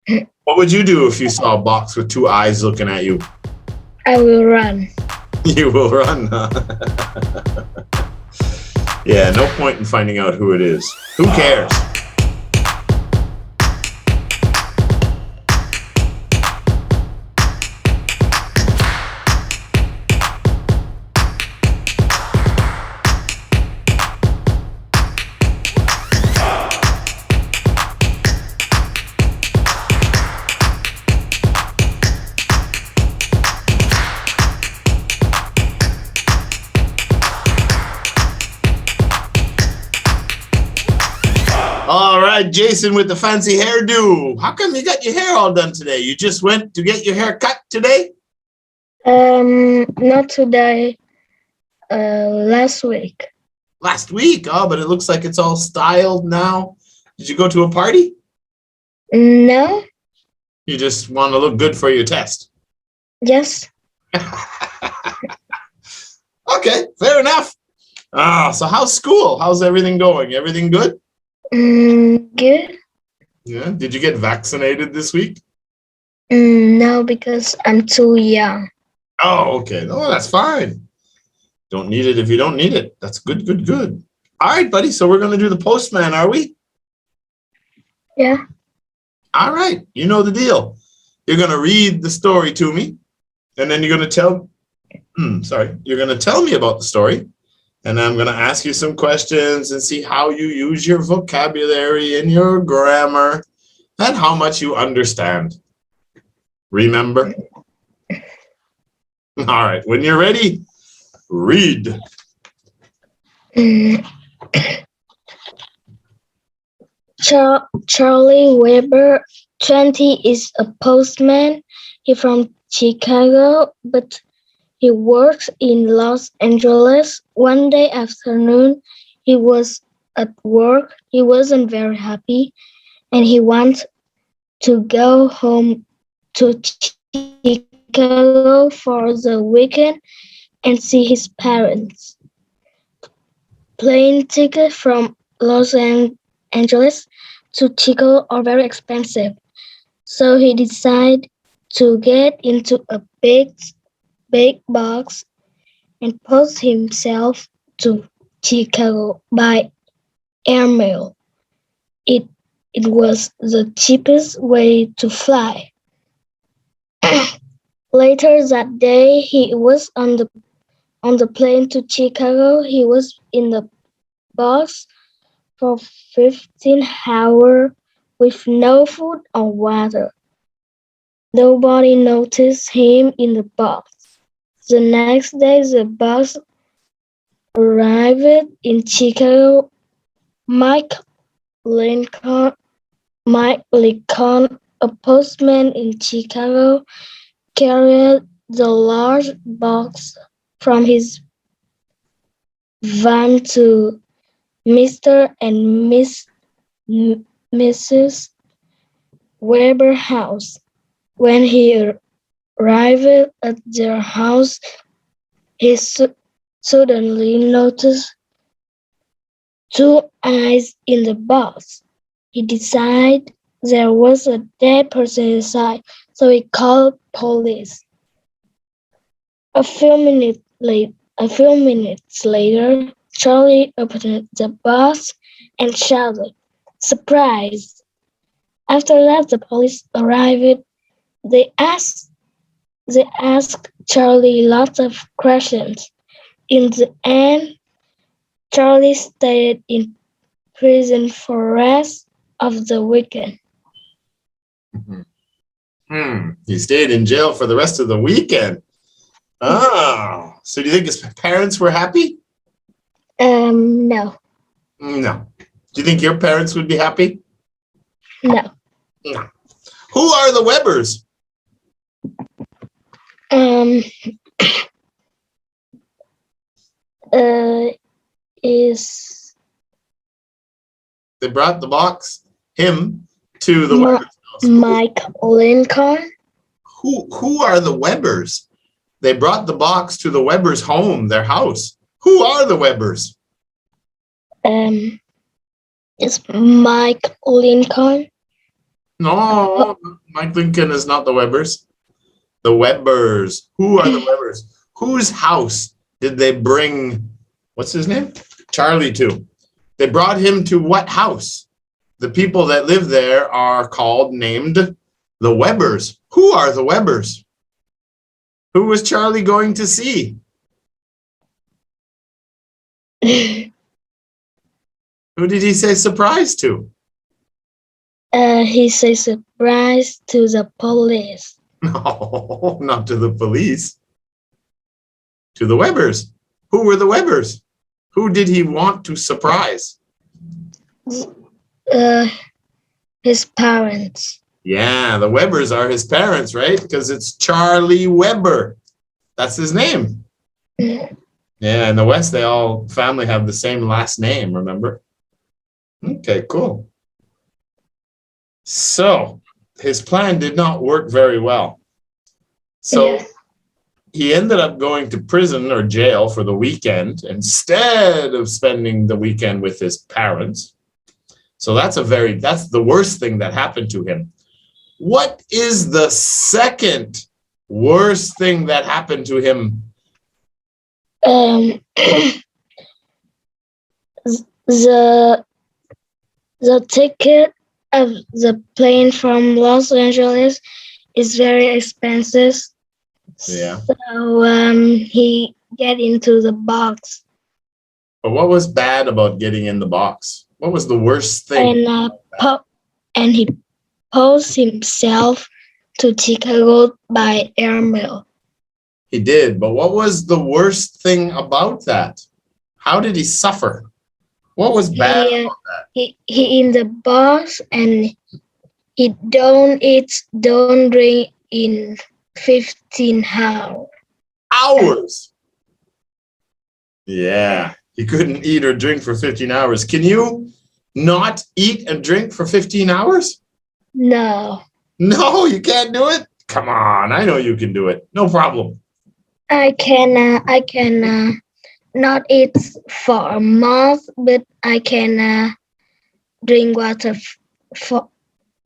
What would you do if you saw a box with two eyes looking at you? I will run. You will run, huh? Yeah, no point in finding out who it is. Who cares? All right, Jason with the fancy hairdo. How come you got your hair all done today? You just went to get your hair cut today? Not today. Last week. Last week? Oh, but it looks like it's all styled now. Did you go to a party? No. You just want to look good for your test? Yes. Okay, fair enough. So how's school? How's everything going? Everything good? Good. Yeah. Did you get vaccinated this week? No, because I'm too young. Oh, okay. No, that's fine. Don't need it if you don't need it. That's good, good, good. All right, buddy. So we're going to do the postman, are we? Yeah. All right. You know the deal. You're going to read the story to me, and then you're going to tell me about the story. And I'm going to ask you some questions and see how you use your vocabulary and your grammar and how much you understand. Remember? All right. When you're ready, read. Charlie Weber, 20, is a postman. He's from Chicago, but he works in Los Angeles. One day afternoon, he was at work. He wasn't very happy, and he wanted to go home to Chicago for the weekend and see his parents. Plane tickets from Los Angeles to Chicago are very expensive, so he decided to get into a big box and post himself to Chicago by airmail. It was the cheapest way to fly. Later that day, he was on the plane to Chicago. He was in the box for 15 hours with no food or water. Nobody noticed him in the box. The next day, the bus arrived in Chicago. Mike Lincoln, a postman in Chicago, carried the large box from his van to Mr. and Mrs. Weber's house. When he arrived at their house, he suddenly noticed two eyes in the box. He decided there was a dead person inside, so he called police. A few minutes later, Charlie opened the box and shouted, "Surprise!" After that, the police arrived. They asked Charlie lots of questions. In the end, Charlie stayed in prison for the rest of the weekend. He stayed in jail for the rest of the weekend. Oh, so do you think his parents were happy? No. No. Do you think your parents would be happy? No. No. Who are the Webers? They brought the box, him, to the Webers house. Mike Lincoln. Who are the Webers? They brought the box to the Webers' home, their house. Who are the Webers? It's Mike Lincoln. No, Mike Lincoln is not the Webbers. The Webbers. Who are the Webbers? Whose house did they bring, what's his name? Charlie to. They brought him to what house? The people that live there are named the Webbers. Who are the Webbers? Who was Charlie going to see? Who did he say surprise to? He says surprise to the police. No, not to the police. To the Webbers. Who were the Webbers? Who did he want to surprise? His parents. Yeah, the Webbers are his parents, right? Because it's Charlie Webber. That's his name. Yeah, in the West, family have the same last name, remember? Okay, cool. So his plan did not work very well. So he ended up going to prison or jail for the weekend instead of spending the weekend with his parents. So that's the worst thing that happened to him. What is the second worst thing that happened to him? The ticket of the plane from Los Angeles is very expensive. Yeah. So he get into the box. But what was bad about getting in the box? What was the worst thing? And he posed himself to Chicago by airmail. He did, but what was the worst thing about that? How did he suffer? What was bad about that? He in the box and he don't drink in 15 hours. Yeah, he couldn't eat or drink for 15 hours. Can you not eat and drink for 15 hours? No. No, you can't do it? Come on, I know you can do it. No problem. I can not eat for a month, but I can drink water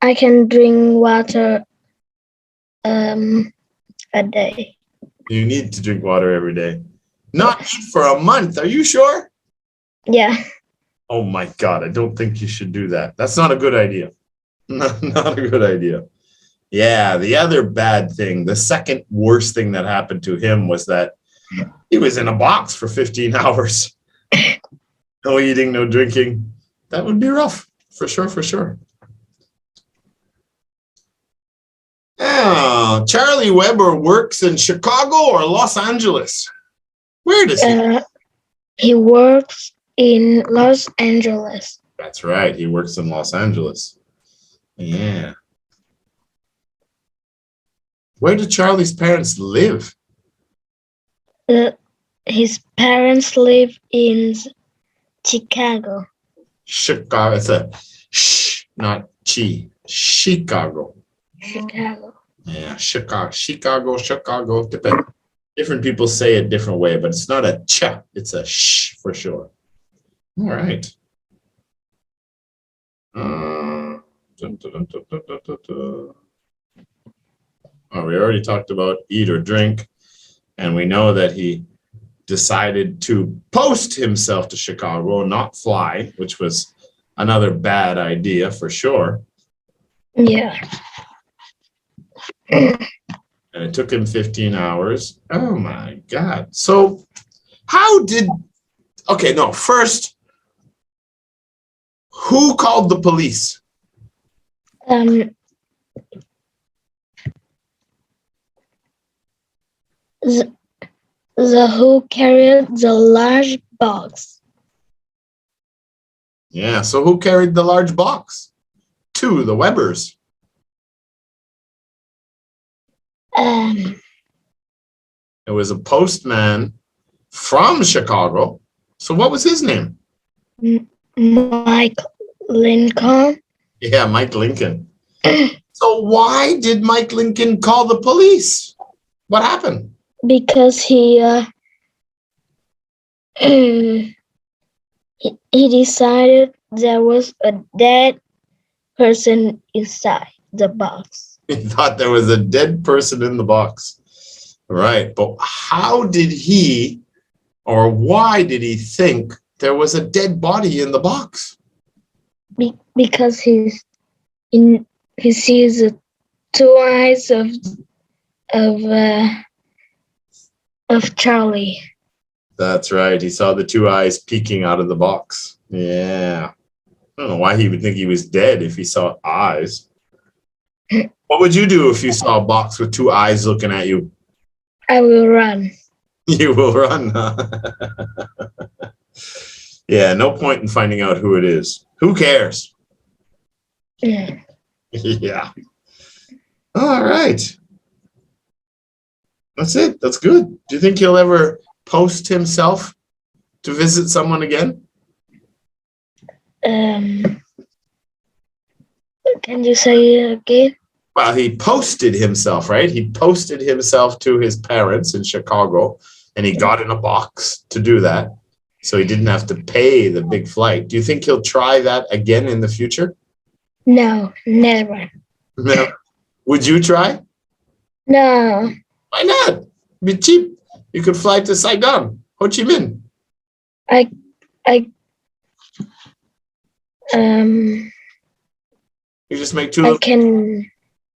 I can drink water a day. You need to drink water every day. Not eat for a month. Are you sure? Yeah. Oh my God, I don't think you should do that. That's not a good idea. Not a good idea. Yeah, the other bad thing, the second worst thing that happened to him was that he was in a box for 15 hours. No eating, no drinking. That would be rough, for sure. Oh, Charlie Webber works in Chicago or Los Angeles? Where does he? He works in Los Angeles. That's right, he works in Los Angeles. Yeah. Where do Charlie's parents live? His parents live in Chicago. Chicago. It's a sh, not chi. Chicago. Chicago. Yeah, Chicago. Different people say it different way, but it's not a ch, it's a sh for sure. All right. Oh, we already talked about eat or drink, and we know that he decided to post himself to Chicago, not fly, which was another bad idea for sure. Yeah. And it took him 15 hours. Oh my God. So first, who called the police? The who carried the large box. Yeah, so who carried the large box? The Webbers. Um, It was a postman from Chicago. So what was his name? Mike Lincoln. Yeah, Mike Lincoln. So why did Mike Lincoln call the police? What happened? Because he decided there was a dead person inside. the box. He thought there was a dead person in the box. Right. But how did he, or why did he think there was a dead body in the box? Because he sees the two eyes of Charlie. That's right. He saw the two eyes peeking out of the box. Yeah. I don't know why he would think he was dead if he saw eyes. What would you do if you saw a box with two eyes looking at you? I will run. You will run, huh? Yeah, no point in finding out who it is. Who cares? Yeah. Yeah. All right. That's it. That's good. Do you think he'll ever post himself to visit someone again? Can you say it again? Well, he posted himself, right? He posted himself to his parents in Chicago, and he got in a box to do that. So he didn't have to pay the big flight. Do you think he'll try that again in the future? No, never. No. Would you try? No. Why not? It'd be cheap. You could fly to Saigon, Ho Chi Minh. You just make two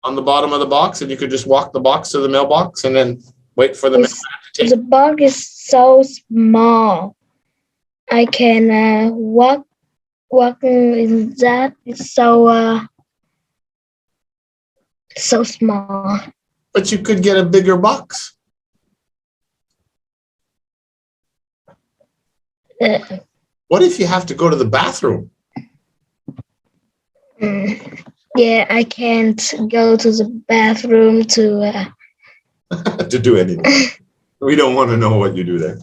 on the bottom of the box, and you could just walk the box to the mailbox and then wait for the mailman to take. The box is so small. I can walk in that. It's so small. But you could get a bigger box. What if you have to go to the bathroom? Yeah, I can't go to the bathroom to to do anything. We don't want to know what you do there.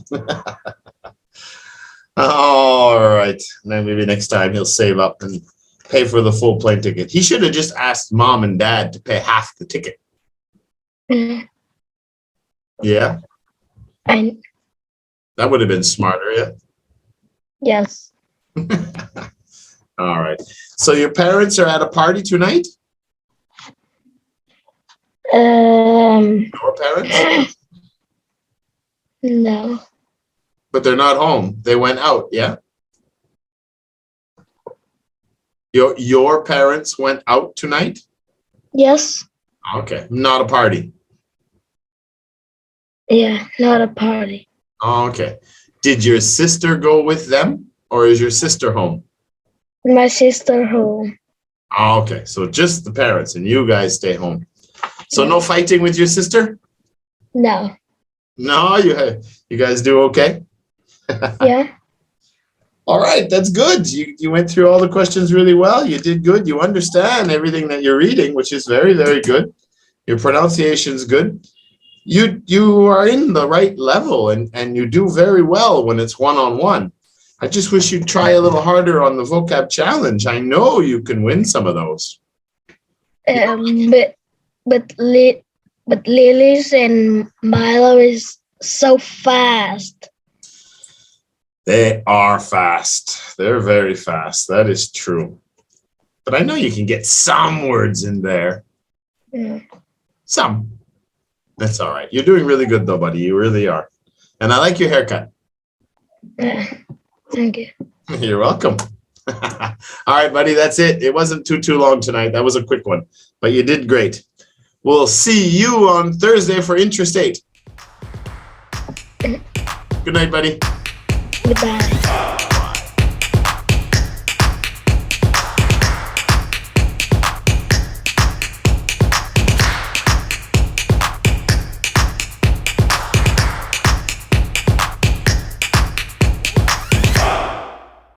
All right. Then maybe next time he'll save up and pay for the full plane ticket. He should have just asked mom and dad to pay half the ticket. Yeah? That would have been smarter, yeah? Yes. All right. So your parents are at a party tonight? Your parents? No. But they're not home. They went out, yeah? Your parents went out tonight? Yes. Okay. Not a party. Yeah, not a party. Okay. Did your sister go with them, or is your sister home? My sister home. Okay. So just the parents, and you guys stay home. So no fighting with your sister? No. No, you guys do okay? Yeah. All right, that's good. You went through all the questions really well. You did good. You understand everything that you're reading, which is very, very good. Your pronunciation's good. You are in the right level, and you do very well when it's one-on-one. I just wish you'd try a little harder on the vocab challenge. I know you can win some of those. But Lily's and Milo is so fast. They are fast. They're very fast. That is true. But I know you can get some words in there. Yeah. Some. That's all right. You're doing really good, though, buddy. You really are. And I like your haircut. Thank you. You're welcome. All right, buddy. That's it. It wasn't too long tonight. That was a quick one. But you did great. We'll see you on Thursday for Interest 8. Good night, buddy. Goodbye.